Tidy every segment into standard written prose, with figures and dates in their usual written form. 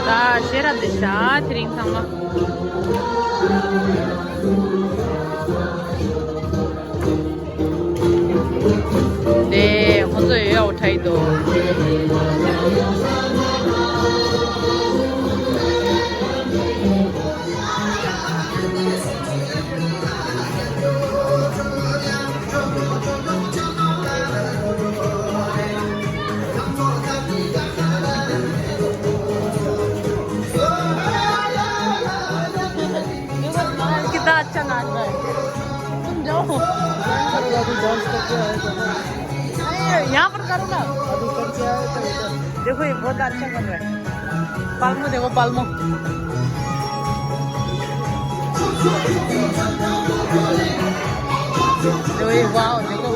나 쉐라드샤 드링 상마. 네, 혼자예요, 저희도. कितना अच्छा नाच रहा है तुम जाओ यहाँ पर करो ना देखो ये बहुत अच्छा बन रहा है पाल्मो देखो पाल्मो देखो ये वाह देखो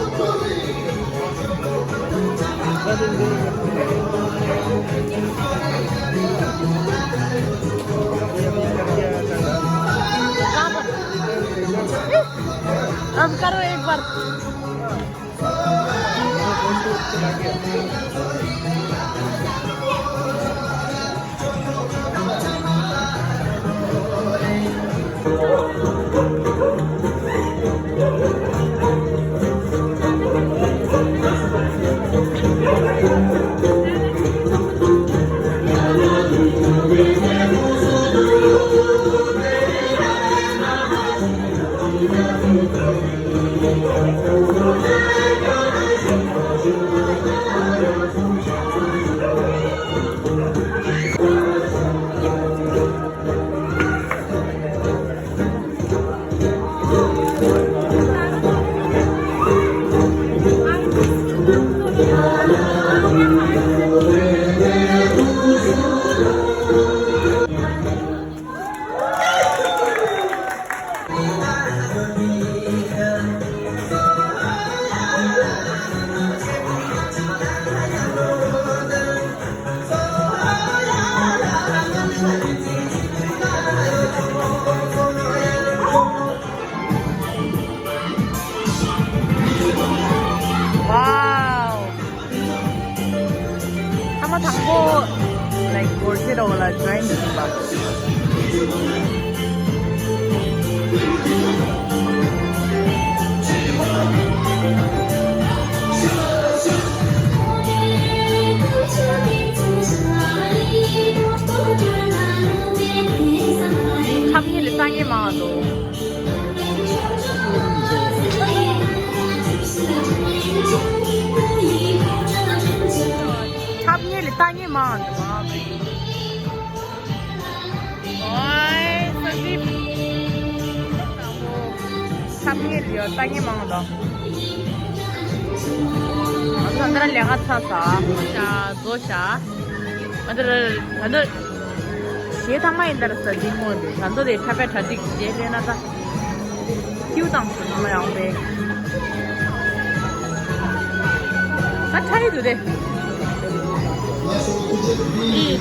अब करो एक बार 한번 담고 like 볼티로 올라 join 봐. 참기를 땅에 많아도 참기를 땅에 많아도 어이 선생님 참기를요 땅에 많아도 Sandra lihat sasa, dosha, ada siapa main dari tadi mode, Sandra deh capek tadi jadi nata, kiutang sama yang be, tak cari tu deh.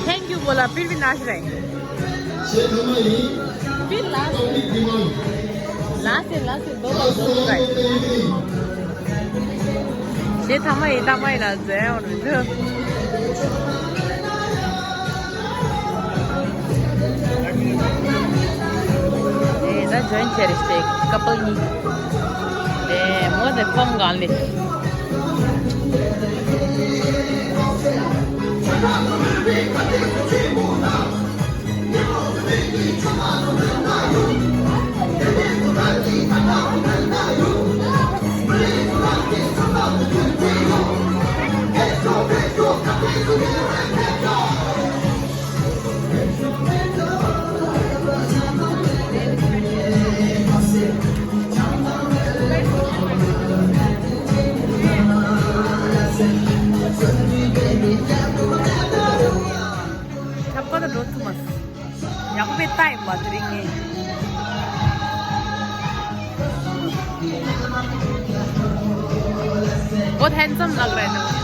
Thank you bola, pilih nasrai. Pilih last, dua kali. ये थामा इलाज है और ये ना joint चेरिस्टे couple ni more fun गाने Siapa tuh Thomas? Yang peta yang buat ringnya. बहुत handsome लग रहा है ना